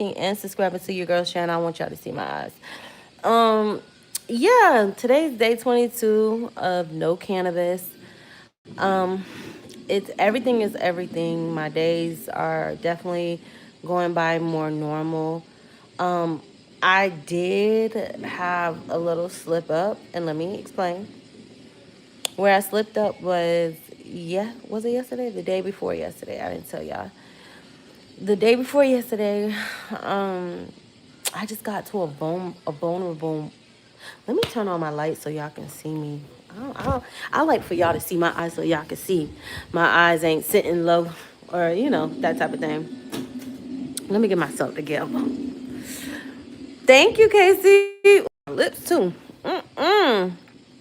and subscribing to your girl's channel. I want y'all to see my eyes. Um, yeah, today's day 22 of No Cannabis. Um, it's everything is everything. My days are definitely going by more normal. Um, I did have a little slip up, and let me explain. Where I slipped up was, yeah, was it yesterday? The day before yesterday. I didn't tell y'all. The day before yesterday, um, I just got to a vulnerable. Let me turn on my light so y'all can see me. I like for y'all to see my eyes so y'all can see. My eyes ain't sitting low or, that type of thing. Let me get myself together. Thank you, Casey. Lips, too. Mm-mm.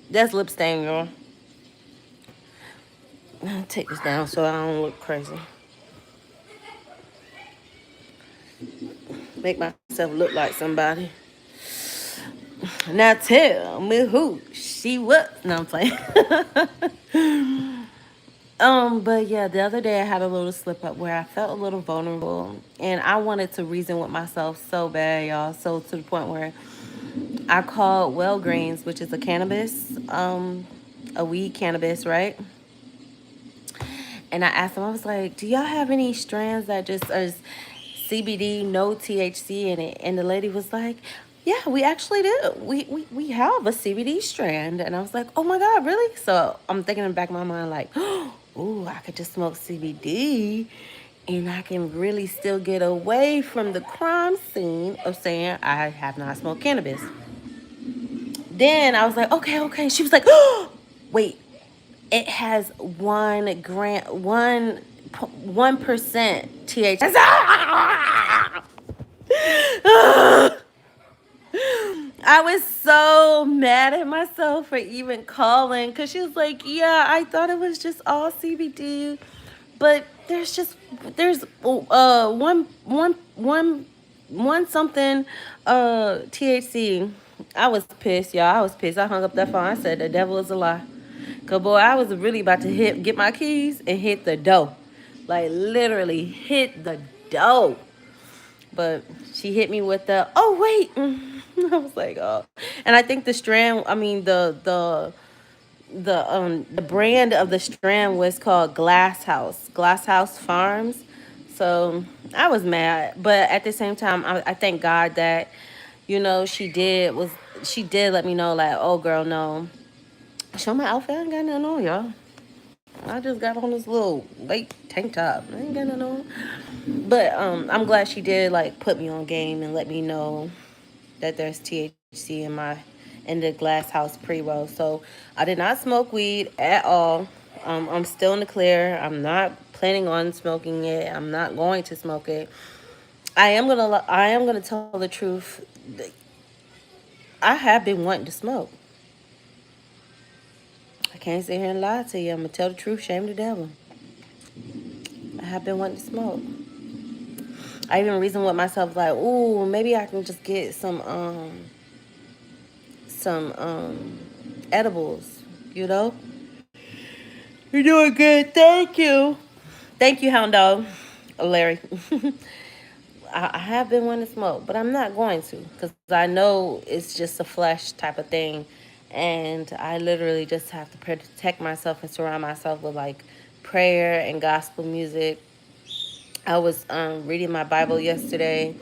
That's lip stain, girl. Take this down so I don't look crazy. Make myself look like somebody. Now tell me who she was. No, I'm playing. But yeah, the other day I had a little slip up where I felt a little vulnerable and I wanted to reason with myself so bad, y'all. So to the point where I called Well which is a cannabis, a weed cannabis, right? And I asked them, I was like, do y'all have any strands that just are CBD, no THC in it? And the lady was like, yeah, we actually do. We have a CBD strand. And I was like, oh my God, really? So I'm thinking in the back of my mind, like, oh, I could just smoke CBD and I can really still get away from the crime scene of saying I have not smoked cannabis. Then I was like, okay, okay. She was like, oh, wait, it has 1 gram, 1% THC. I was so mad at myself for even calling because she was like, "Yeah, I thought it was just all CBD, but there's one something THC." I was pissed, y'all. I was pissed. I hung up that phone. I said, "The devil is a lie." Cause boy, I was really about to get my keys and hit the door, like literally hit the door. But she hit me with the, oh wait, I was like, oh, and I think the strand, I mean the brand of the strand was called Glass House Farms. So I was mad, but at the same time, I thank God that, she did let me know, like, oh girl, no, show my outfit. I ain't got nothing on, y'all. I just got on this little late tank top. I ain't got nothing on. But I'm glad she did like put me on game and let me know that there's THC in the Glass House pre-roll. So I did not smoke weed at all. I'm still in the clear. I'm not planning on smoking it. I'm not going to smoke it. I am gonna tell the truth. I have been wanting to smoke. I can't sit here and lie to you. I'm gonna tell the truth. Shame the devil. I have been wanting to smoke. I even reasoned with myself like, ooh, maybe I can just get some edibles, you know? You're doing good. Thank you. Thank you, Hound Dog. Larry. I have been wanting to smoke, but I'm not going to because I know it's just a flesh type of thing. And I literally just have to protect myself and surround myself with like prayer and gospel music. I was reading my Bible yesterday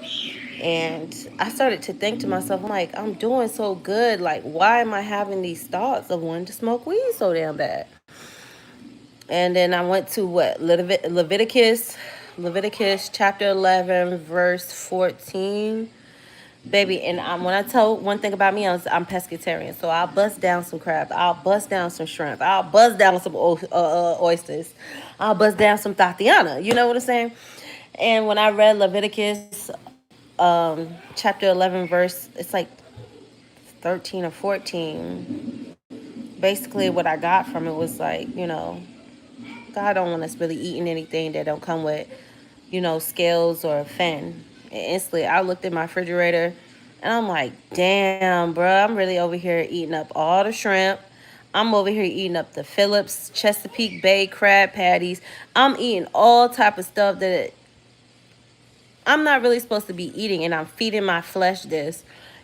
and I started to think to myself, I'm like, I'm doing so good. Like, why am I having these thoughts of wanting to smoke weed so damn bad? And then I went to what? Leviticus chapter 11, verse 14. Baby, and when I tell one thing about me, I'm pescatarian. So I'll bust down some crab. I'll bust down some shrimp. I'll bust down some oysters. I'll bust down some Tatiana. You know what I'm saying? And when I read Leviticus chapter 11, verse, it's like 13 or 14. Basically, what I got from it was like, God don't want us really eating anything that don't come with, scales or fin. And instantly, I looked at my refrigerator and I'm like, damn, bro, I'm really over here eating up all the shrimp. I'm over here eating up the Phillips Chesapeake Bay crab patties. I'm eating all type of stuff that I'm not really supposed to be eating, and I'm feeding my flesh this.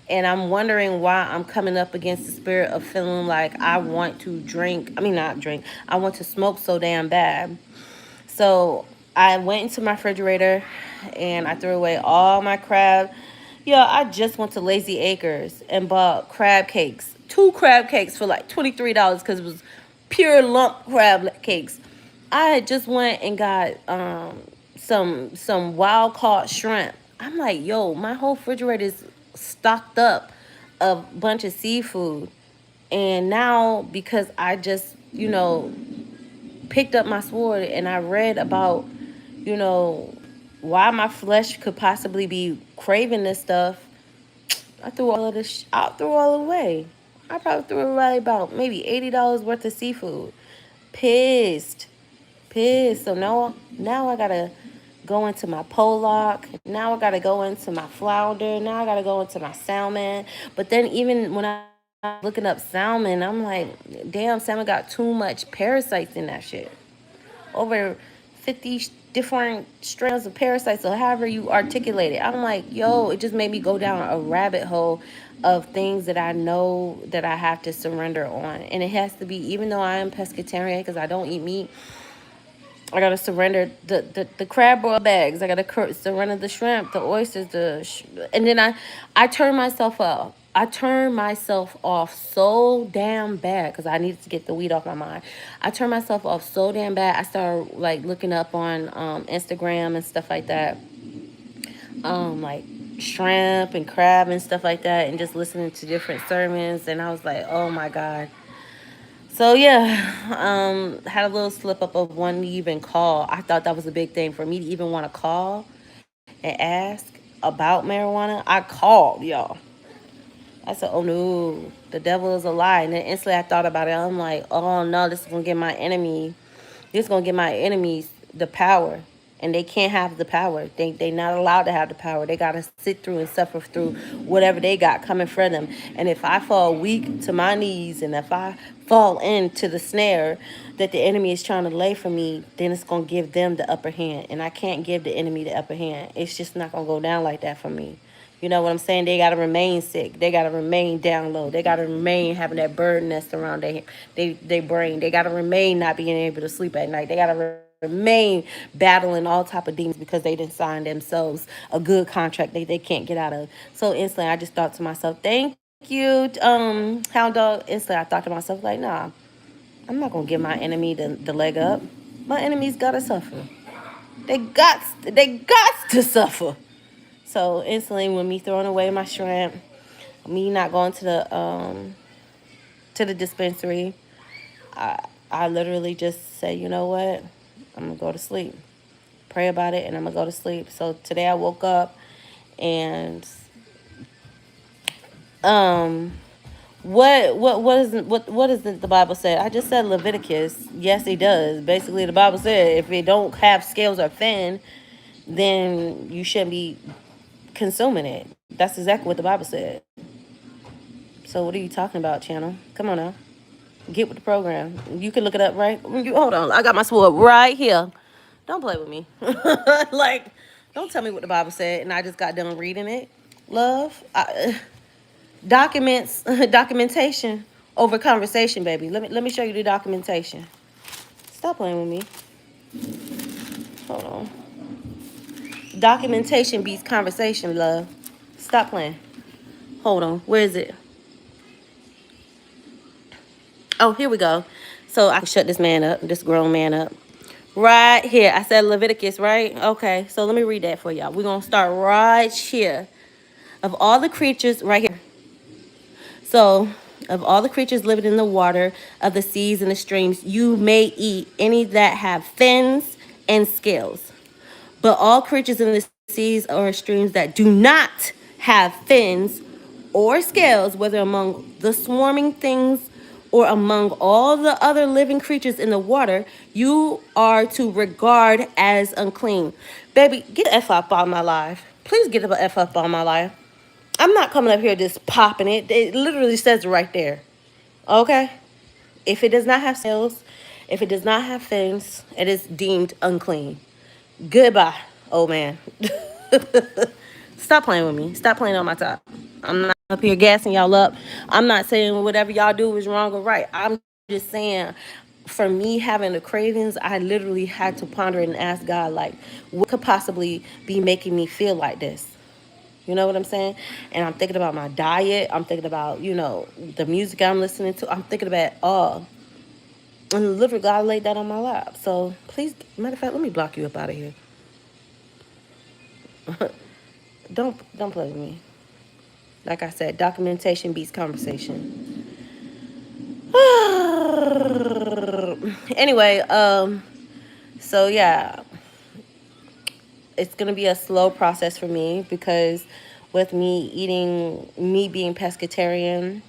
And I'm wondering why I'm coming up against the spirit of feeling like I want to drink. I mean, not drink. I want to smoke so damn bad. So I went into my refrigerator and I threw away all my crab. Yeah, I just went to Lazy Acres and bought crab cakes. Two crab cakes for like $23 because it was pure lump crab cakes. I had just went and got some wild caught shrimp. I'm like, yo, my whole refrigerator is stocked up a bunch of seafood. And now because I just, picked up my sword and I read about, you know, why my flesh could possibly be craving this stuff, I threw all of this. I threw all away. I probably threw away about maybe $80 worth of seafood. Pissed, pissed. So now I gotta go into my pollock. Now I gotta go into my flounder. Now I gotta go into my salmon. But then even when I looking up salmon, I'm like, damn, salmon got too much parasites in that shit. Over 50 different strands of parasites, or however you articulate it. I'm like, yo, it just made me go down a rabbit hole of things that I know that I have to surrender on. And it has to be, even though I am pescatarian because I don't eat meat, I gotta surrender the crab boil bags. I gotta surrender the shrimp, the oysters, and then I turn myself up. I turn myself off so damn bad because I needed to get the weed off my mind. I turned myself off so damn bad. I started like looking up on Instagram and stuff like that, like shrimp and crab and stuff like that, and just listening to different sermons. And I was like, oh my god. So yeah, had a little slip up of wanting to even call. I thought that was a big thing for me to even want to call and ask about marijuana. I called y'all. I said, oh no, the devil is a lie. And then instantly I thought about it. I'm like, oh no, this is gonna give my enemy. This is gonna give my enemies the power, and they can't have the power. They not allowed to have the power. They gotta sit through and suffer through whatever they got coming for them. And if I fall weak to my knees, and if I fall into the snare that the enemy is trying to lay for me, then it's gonna give them the upper hand. And I can't give the enemy the upper hand. It's just not gonna go down like that for me. You know what I'm saying? They gotta remain sick. They gotta remain down low. They gotta remain having that bird nest around their brain. They gotta remain not being able to sleep at night. They gotta remain battling all type of demons because they didn't sign themselves a good contract they can't get out of. So instantly I just thought to myself, thank you, hound dog. Instantly I thought to myself, like, nah, I'm not gonna give my enemy the leg up. My enemies gotta suffer. They got to suffer. So instantly, with me throwing away my shrimp, me not going to the dispensary, I literally just say, you know what, I'm gonna go to sleep, pray about it, and I'm gonna go to sleep. So today I woke up and what is it the Bible said? I just said Leviticus. Yes, it does. Basically, the Bible said if it don't have scales or fin, then you shouldn't be consuming it. That's exactly what the Bible said. So what are you talking about, channel? Come on now. Get with the program. You can look it up, right? Hold on. I got my sword right here. Don't play with me. Like, don't tell me what the Bible said and I just got done reading it. Love. Documentation over conversation, baby. Let me show you the documentation. Stop playing with me. Hold on. Documentation beats conversation, love. Stop playing. Hold on. Where is it? Oh, here we go. So I can shut this man up, this grown man up. Right here. I said Leviticus, right? Okay. So let me read that for y'all. We're going to start right here. Of all the creatures, right here. So, of all the creatures living in the water, of the seas and the streams, you may eat any that have fins and scales. But all creatures in the seas or streams that do not have fins or scales, whether among the swarming things or among all the other living creatures in the water, you are to regard as unclean. Baby, get the F up on my life. Please get the F up on my life. I'm not coming up here just popping it. It literally says it right there. Okay? If it does not have scales, if it does not have fins, it is deemed unclean. Goodbye, old man. Stop playing with me. Stop playing on my top. I'm not up here gassing y'all up. I'm not saying whatever y'all do is wrong or right. I'm just saying, for me having the cravings, I literally had to ponder and ask God, like, what could possibly be making me feel like this? You know what I'm saying? And I'm thinking about my diet. I'm thinking about, the music I'm listening to. I'm thinking about all. And literally, God laid that on my lap. So please, matter of fact, let me block you up out of here. Don't play with me. Like I said, documentation beats conversation. Anyway, so yeah, it's gonna be a slow process for me because with me being pescatarian,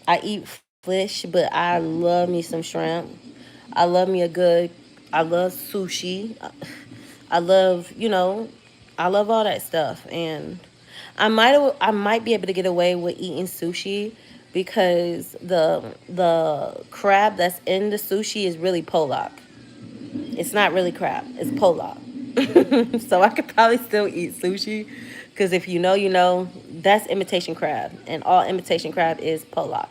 I eat fish, but I love me some shrimp. I love me a good. I love sushi. I love, I love all that stuff, and I might be able to get away with eating sushi because the crab that's in the sushi is really pollock. It's not really crab. It's pollock. So I could probably still eat sushi because if you know, you know. That's imitation crab, and all imitation crab is pollock.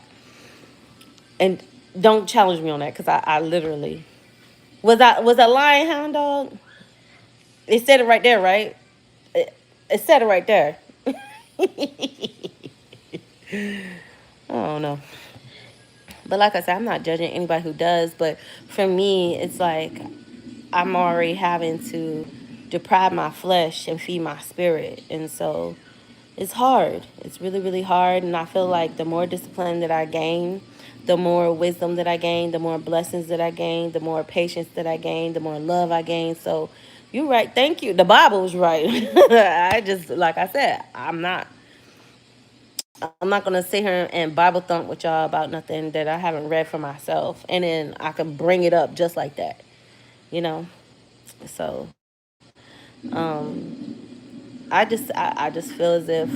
And don't challenge me on that because I literally was that lion hound dog. It said it right there, right? It said it right there. I don't know. But like I said, I'm not judging anybody who does. But for me, it's like I'm already having to deprive my flesh and feed my spirit. And so it's hard. It's really, really hard. And I feel like the more discipline that I gain, the more wisdom that I gain, the more blessings that I gain, the more patience that I gain, the more love I gain. So you're right. Thank you. The Bible was right. I just, like I said, I'm not gonna sit here and Bible thump with y'all about nothing that I haven't read for myself, and then I can bring it up just like that, you know. So um, I just feel as if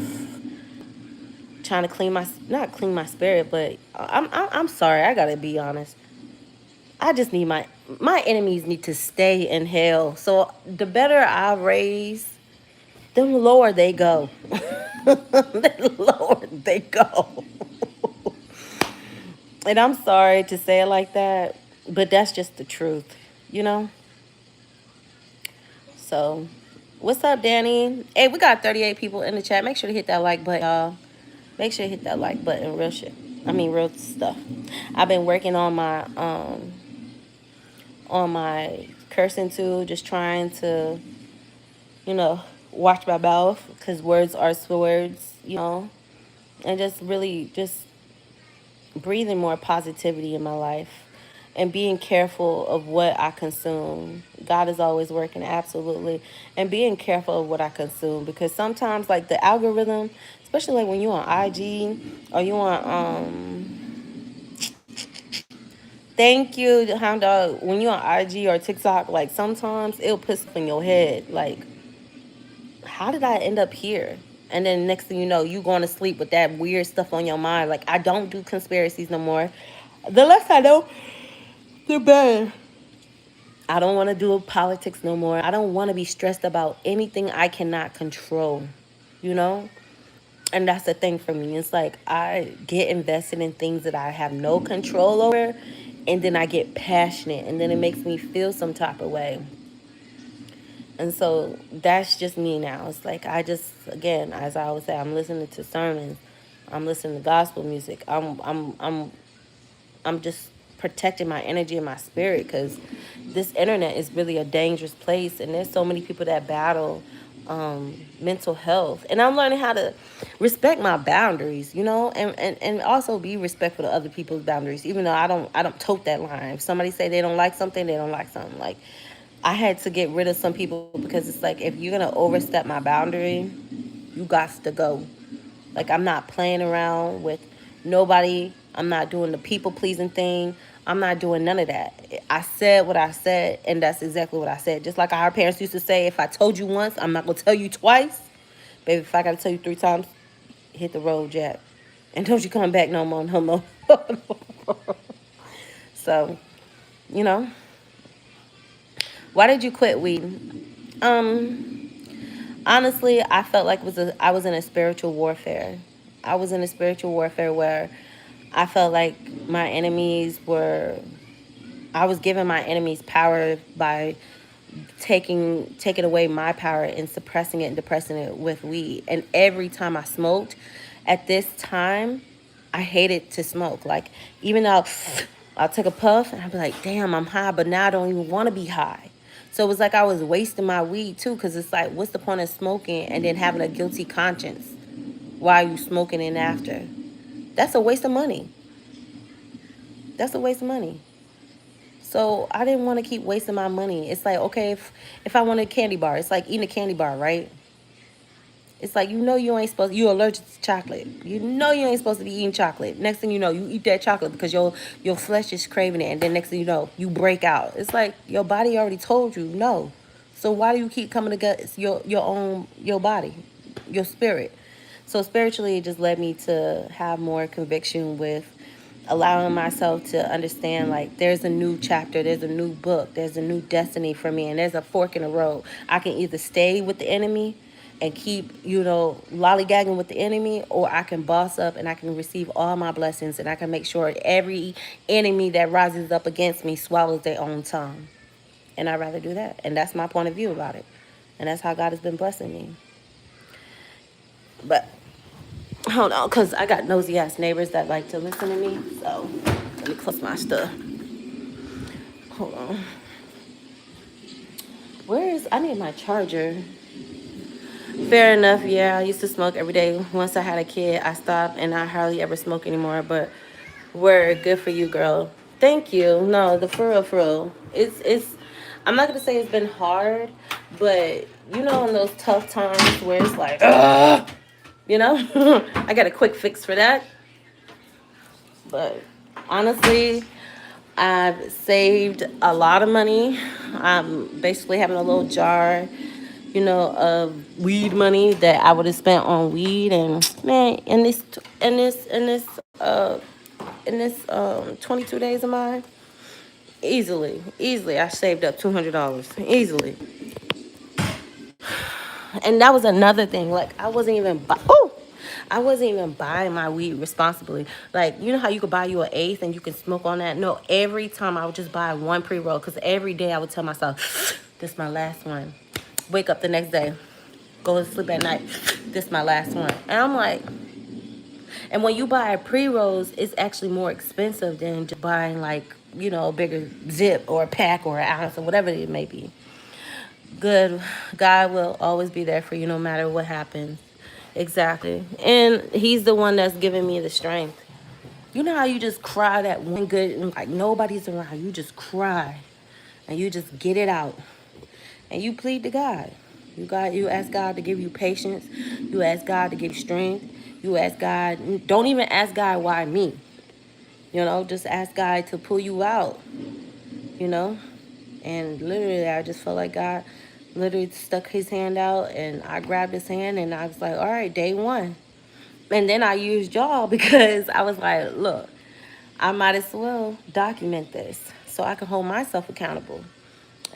trying to clean my not clean my spirit, but I'm sorry. I gotta be honest. I just need my enemies need to stay in hell. So the better I raise, the lower they go. The lower they go. And I'm sorry to say it like that, but that's just the truth, you know? So, what's up, Danny? Hey, we got 38 people in the chat. Make sure to hit that like button, y'all. Make sure to hit that like button. Real shit. I mean, real stuff. I've been working on my cursing too, just trying to, you know, watch my mouth because words are swords, and just really just breathing more positivity in my life and being careful of what I consume. God is always working, absolutely. And being careful of what I consume because sometimes, like the algorithm, especially like when you're on IG or you on, thank you, Hound Dog, when you're on IG or TikTok, like sometimes it'll put stuff in your head. Like, how did I end up here? And then next thing you know, you going to sleep with that weird stuff on your mind. Like, I don't do conspiracies no more. The less I know, the better. I don't want to do politics no more. I don't want to be stressed about anything I cannot control, you know? And that's the thing for me. It's like I get invested in things that I have no control over, and then I get passionate, and then it makes me feel some type of way. And so that's just me now. It's like I just, again, as I always say, I'm listening to sermons, I'm listening to gospel music. I'm just protecting my energy and my spirit because this internet is really a dangerous place, and there's so many people that battle mental health, and I'm learning how to respect my boundaries, and also be respectful of other people's boundaries, even though I don't tote that line. If somebody say they don't like something, they don't like something. Like, I had to get rid of some people because it's like, if you're gonna overstep my boundary, you got to go. Like, I'm not playing around with nobody. I'm not doing the people pleasing thing. I'm not doing none of that. I said what I said, and that's exactly what I said. Just like our parents used to say, if I told you once, I'm not going to tell you twice. Baby, if I got to tell you 3 times, hit the road, Jack. And don't you come back no more, no more. So, you know, why did you quit weed? Um, Honestly, I felt like I was in a spiritual warfare. I was in a spiritual warfare where I felt like my enemies were I was giving my enemies power by taking away my power and suppressing it and depressing it with weed. And every time I smoked, at this time, I hated to smoke. Like even though I'll take a puff and I'll be like, damn, I'm high, but now I don't even want to be high. So it was like I was wasting my weed too, because it's like, what's the point of smoking and then having a guilty conscience while you smoking and after? That's a waste of money. That's a waste of money. So I didn't want to keep wasting my money. It's like, okay, if I want a candy bar, it's like eating a candy bar, right? It's like you ain't supposed you're allergic to chocolate. You know you ain't supposed to be eating chocolate. Next thing you know, you eat that chocolate because your flesh is craving it, and then next thing you know, you break out. It's like your body already told you no. So why do you keep coming against your body, your spirit? So spiritually, it just led me to have more conviction with allowing myself to understand like there's a new chapter, there's a new book, there's a new destiny for me, and there's a fork in the road. I can either stay with the enemy and keep, lollygagging with the enemy, or I can boss up and I can receive all my blessings, and I can make sure every enemy that rises up against me swallows their own tongue. And I'd rather do that. And that's my point of view about it. And that's how God has been blessing me. But hold on, because I got nosy ass neighbors that like to listen to me. So let me close my stuff. Hold on. I need my charger. Fair enough, yeah. I used to smoke every day. Once I had a kid, I stopped and I hardly ever smoke anymore. But word, good for you, girl. Thank you. No, the for real. I'm not gonna say it's been hard, but in those tough times where it's like, ugh, I got a quick fix for that. But honestly, I've saved a lot of money. I'm basically having a little jar, of weed money that I would have spent on weed. And man, in this 22 days of mine, easily, I saved up $200 easily. And that was another thing. Like I wasn't even buying my weed responsibly. Like, you know how you could buy you an eighth and you can smoke on that? No, every time I would just buy one pre-roll, because every day I would tell myself, this is my last one. Wake up the next day, go to sleep at night, this is my last one. And I'm like, and when you buy pre-rolls, it's actually more expensive than just buying like, a bigger zip or a pack or an ounce or whatever it may be. Good. God will always be there for you no matter what happens. Exactly. And he's the one that's giving me the strength. You know how you just cry that one good, and like nobody's around. You just cry and you just get it out. And you plead to God. You ask God to give you patience. You ask God to give you strength. You ask God, don't even ask God why me. Just ask God to pull you out, you know? And literally, I just felt like God literally stuck his hand out, and I grabbed his hand, and I was like, all right, day one. And then I used y'all because I was like, look, I might as well document this so I can hold myself accountable.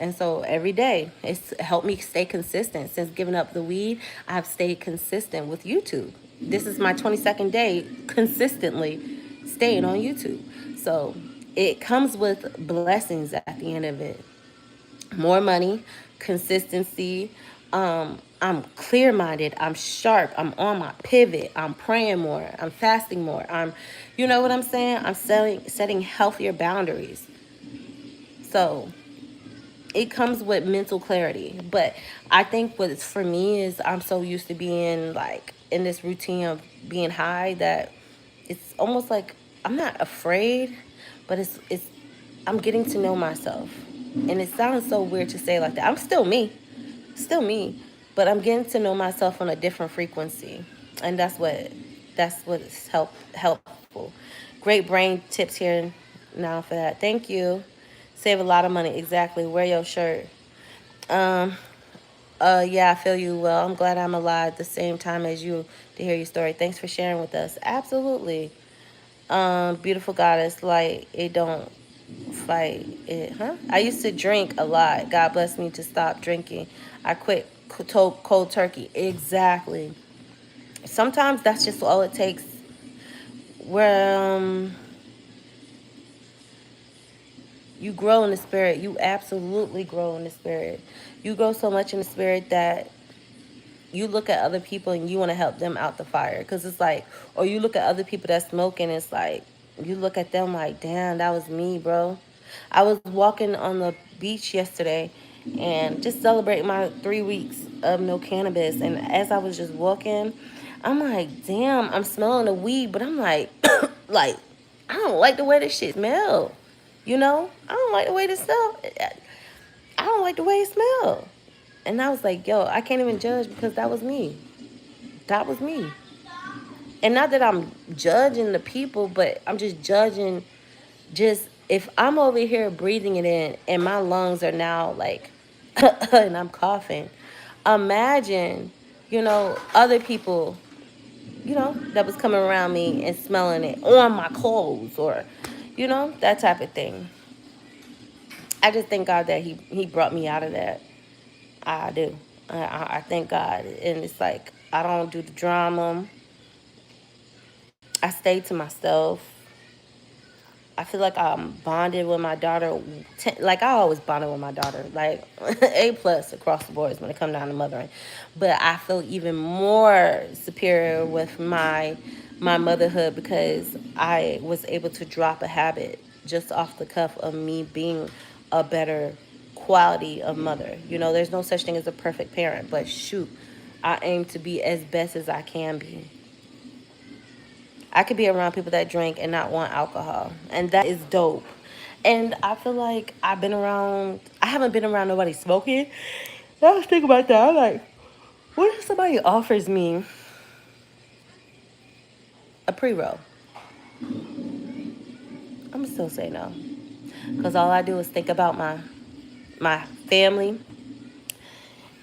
And so every day, it's helped me stay consistent. Since giving up the weed, I've stayed consistent with YouTube. This is my 22nd day consistently staying on YouTube. So it comes with blessings at the end of it. More money, consistency. I'm clear minded. I'm sharp. I'm on my pivot. I'm praying more. I'm fasting more. You know what I'm saying? I'm setting healthier boundaries. So it comes with mental clarity. But I think what's for me is I'm so used to being like in this routine of being high that it's almost like I'm not afraid, but it's I'm getting to know myself. And it sounds so weird to say like that. I'm still me, but I'm getting to know myself on a different frequency. And that's what's helpful. Great brain tips here now for that. Thank you. Save a lot of money. Exactly. Wear your shirt. Um, yeah, I feel you well. I'm glad I'm alive at the same time as you to hear your story. Thanks for sharing with us. Absolutely. Beautiful goddess, like it don't fight it, huh? I used to drink a lot. God blessed me to stop drinking. I quit cold turkey. Exactly. Sometimes that's just all it takes. Where you grow in the spirit. You absolutely grow in the spirit. You grow so much in the spirit that you look at other people and you want to help them out the fire. Because it's like, or you look at other people that smoke and it's like, you look at them like, damn, that was me, bro. I was walking on the beach yesterday and just celebrating my 3 weeks of no cannabis. And as I was just walking, I'm like, damn, I'm smelling the weed, but I'm like, like, I don't like the way this shit smell. You know, I don't like the way this smell. I don't like the way it smell. And I was like, yo, I can't even judge because that was me. That was me. And not that I'm judging the people, but I'm just judging just if I'm over here breathing it in and my lungs are now like, and I'm coughing. Imagine, other people, that was coming around me and smelling it on my clothes or, that type of thing. I just thank God that he brought me out of that. I do. I thank God. And it's like, I don't do the drama. I stay to myself. I feel like I'm bonded with my daughter. Like, I always bonded with my daughter. Like, A plus across the boards when it comes down to mothering. But I feel even more superior with my motherhood because I was able to drop a habit just off the cuff of me being a better quality of mother. There's no such thing as a perfect parent, but shoot, I aim to be as best as I can be. I could be around people that drink and not want alcohol, and that is dope. And I feel like I haven't been around nobody smoking. I was thinking about that. I'm like, what if somebody offers me a pre-roll? I'm still say no. Because all I do is think about my family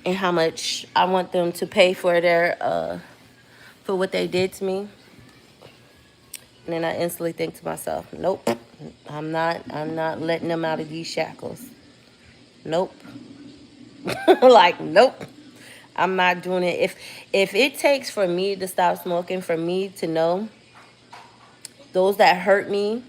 and how much I want them to pay for for what they did to me. And then I instantly think to myself, nope, I'm not letting them out of these shackles. Nope. Like, nope. I'm not doing it. If it takes for me to stop smoking, for me to know those that hurt me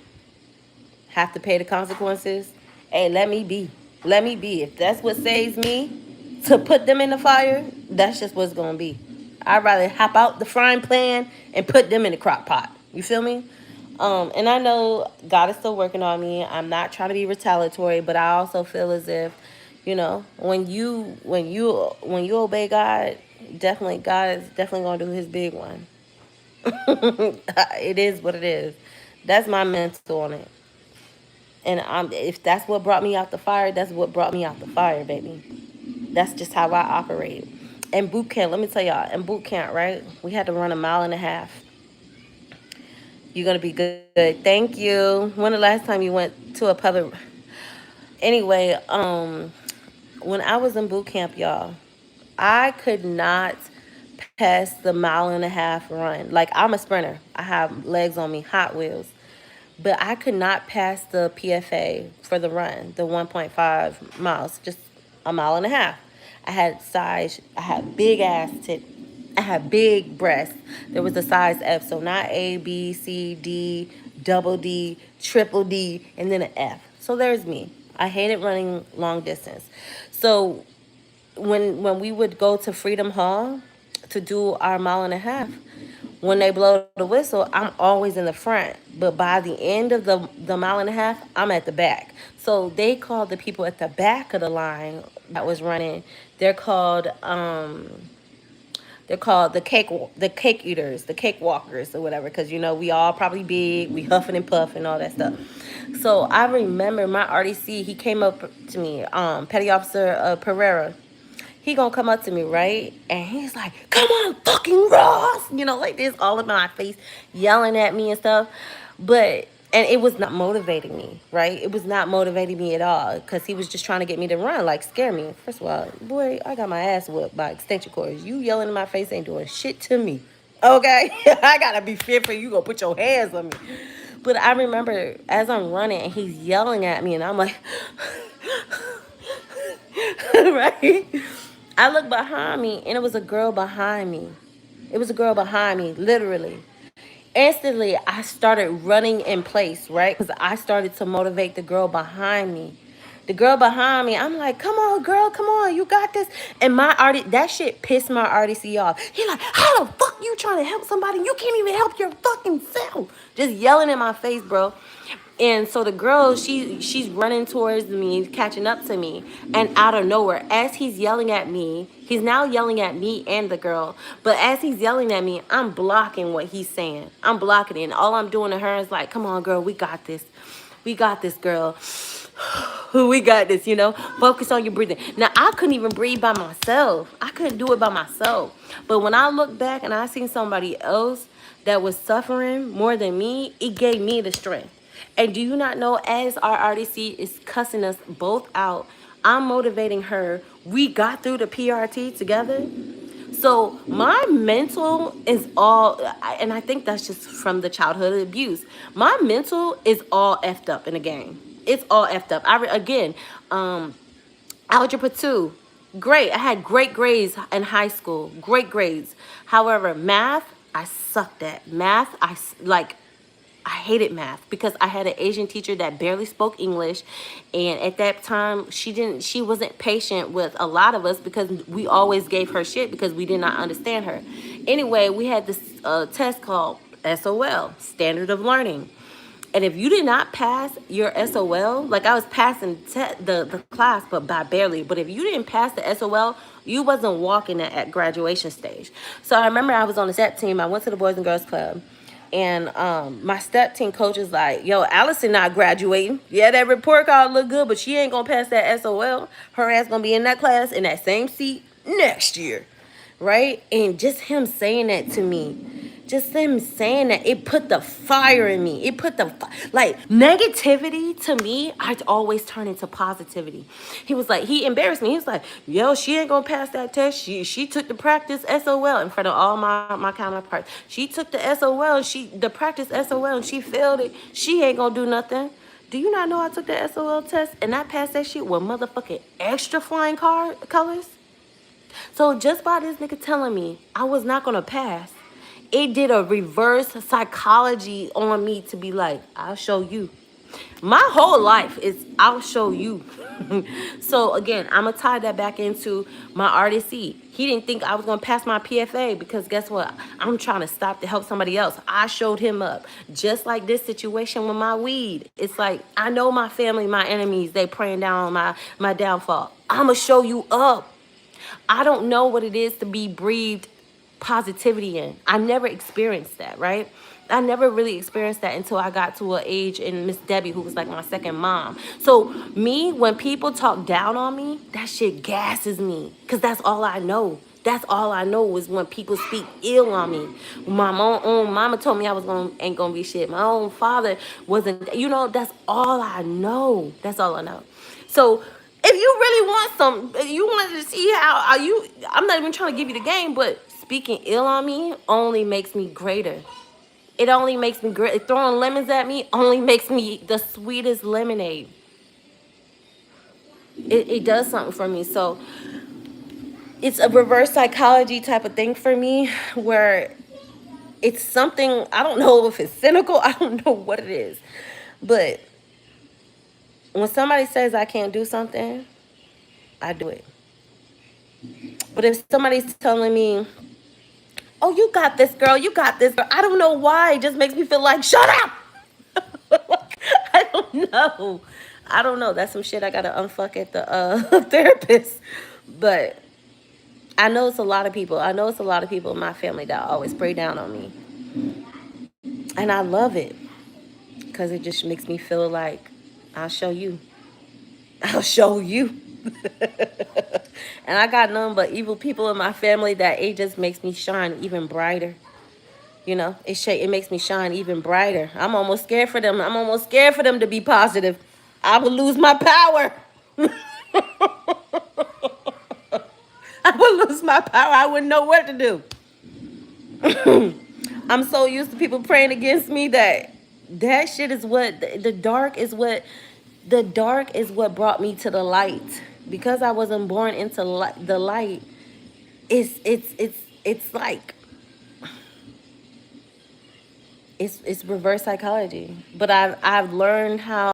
have to pay the consequences, hey, let me be. Let me be. If that's what saves me to put them in the fire, that's just what's gonna be. I'd rather hop out the frying pan and put them in the crock pot. You feel me? And I know God is still working on me. I'm not trying to be retaliatory, but I also feel as if, when you obey God, definitely God is definitely gonna do His big one. It is what it is. That's my mental on it. And if that's what brought me out the fire, that's what brought me out the fire, baby. That's just how I operate. And boot camp, let me tell y'all, in boot camp, right? We had to run a mile and a half. You're gonna be good. Thank you. When the last time you went to a public? Anyway, when I was in boot camp, y'all, I could not pass the mile and a half run. Like, I'm a sprinter. I have legs on me, Hot Wheels. But I could not pass the PFA for the run, the 1.5 miles, just a mile and a half. I had big ass tits. I had big breasts. There was a size F, so not A, B, C, D, double D, triple D, and then an F. So there's me. I hated running long distance. So when we would go to Freedom Hall to do our mile and a half, when they blow the whistle, I'm always in the front. But by the end of the mile and a half, I'm at the back. So they called the people at the back of the line that was running. They're called the cake eaters, the cake walkers, or whatever. Because we all probably big, we huffing and puffing, all that stuff. So I remember my RDC. He came up to me, Petty Officer Pereira. He gonna come up to me, right? And he's like, come on, fucking Ross! Like this, all in my face, yelling at me and stuff. And it was not motivating me, right? It was not motivating me at all. Because he was just trying to get me to run, like scare me. First of all, boy, I got my ass whooped by extension cords. You yelling in my face ain't doing shit to me. Okay? I gotta be fearful you gonna put your hands on me. But I remember as I'm running and he's yelling at me and I'm like, right? I looked behind me and it was a girl behind me. It was a girl behind me, literally. Instantly, I started running in place, right? Because I started to motivate the girl behind me. The girl behind me, I'm like, come on, girl, come on, you got this. And my artist, that shit pissed my RDC off. He like, how the fuck you trying to help somebody? You can't even help your fucking self. Just yelling in my face, bro. And so the girl, she's running towards me, catching up to me, and out of nowhere, as he's yelling at me, he's now yelling at me and the girl. But as he's yelling at me, I'm blocking what he's saying. I'm blocking it, and all I'm doing to her is like, "Come on, girl, we got this. We got this, girl. We got this. You know, focus on your breathing." Now I couldn't even breathe by myself. I couldn't do it by myself. But when I look back and I seen somebody else that was suffering more than me, it gave me the strength. And do you not know, as our RDC is cussing us both out, I'm motivating her. We got through the PRT together. So my mental is all, and I think that's just from the childhood abuse. My mental is all effed up in the game. It's all effed up. Again, algebra 2, great. I had great grades in high school, great grades. However, math, I sucked at. Math, I hated math because I had an Asian teacher that barely spoke English, and at that time she wasn't patient with a lot of us because we always gave her shit because we did not understand her. Anyway, we had this test called SOL, Standard of Learning. And if you did not pass your SOL, like I was passing the class, but by barely. But if you didn't pass the SOL, you wasn't walking at graduation stage. So I remember I was on the step team. I went to the Boys and Girls Club. And my step team coach is like, yo, Allison not graduating. Yeah, that report card look good, but she ain't going to pass that SOL. Her ass going to be in that class in that same seat next year. Right? And just him saying that to me, just him saying that, it put the fire in me. It put the like negativity to me. I always turn into positivity. He was like, he embarrassed me. He was like, yo, she ain't gonna pass that test. She took the practice SOL in front of all my counterparts. She took the SOL and the practice SOL and she failed it. She ain't gonna do nothing. Do you not know I took the SOL test and I passed that shit with motherfucking extra flying colors? So just by this nigga telling me I was not gonna pass, it did a reverse psychology on me to be like, I'll show you. My whole life is I'll show you. So again, I'm gonna tie that back into my RDC. He didn't think I was gonna pass my PFA because guess what? I'm trying to stop to help somebody else. I showed him up. Just like this situation with my weed. It's like I know my family, my enemies, they praying down on my downfall. I'ma show you up. I don't know what it is to be breathed positivity in. I never experienced that, right? I never really experienced that until I got to an age in Miss Debbie, who was like my second mom. So me, when people talk down on me, that shit gasses me because that's all I know. That's all I know is when people speak ill on me. My own mama told me ain't gonna be shit. My own father wasn't, that's all I know. That's all I know. So if you really want you wanted to see how I'm not even trying to give you the game, but speaking ill on me only makes me greater. It only makes me great. Throwing lemons at me only makes me the sweetest lemonade. It does something for me. So it's a reverse psychology type of thing for me where it's something, I don't know if it's cynical, I don't know what it is. But when somebody says I can't do something, I do it. But if somebody's telling me, oh, you got this, girl, you got this, girl, I don't know why. It just makes me feel like, shut up. I don't know. I don't know. That's some shit I got to unfuck at the therapist. But I know it's a lot of people. I know it's a lot of people in my family that always spray down on me. And I love it because it just makes me feel like I'll show you. I'll show you. And I got none but evil people in my family that it just makes me shine even brighter. It makes me shine even brighter. I'm almost scared for them. I'm almost scared for them to be positive. I would lose my power. I would lose my power. I wouldn't know what to do. I'm so used to people praying against me that shit is what the dark is what brought me to the light. Because I wasn't born into the light, it's like it's reverse psychology. But I've learned how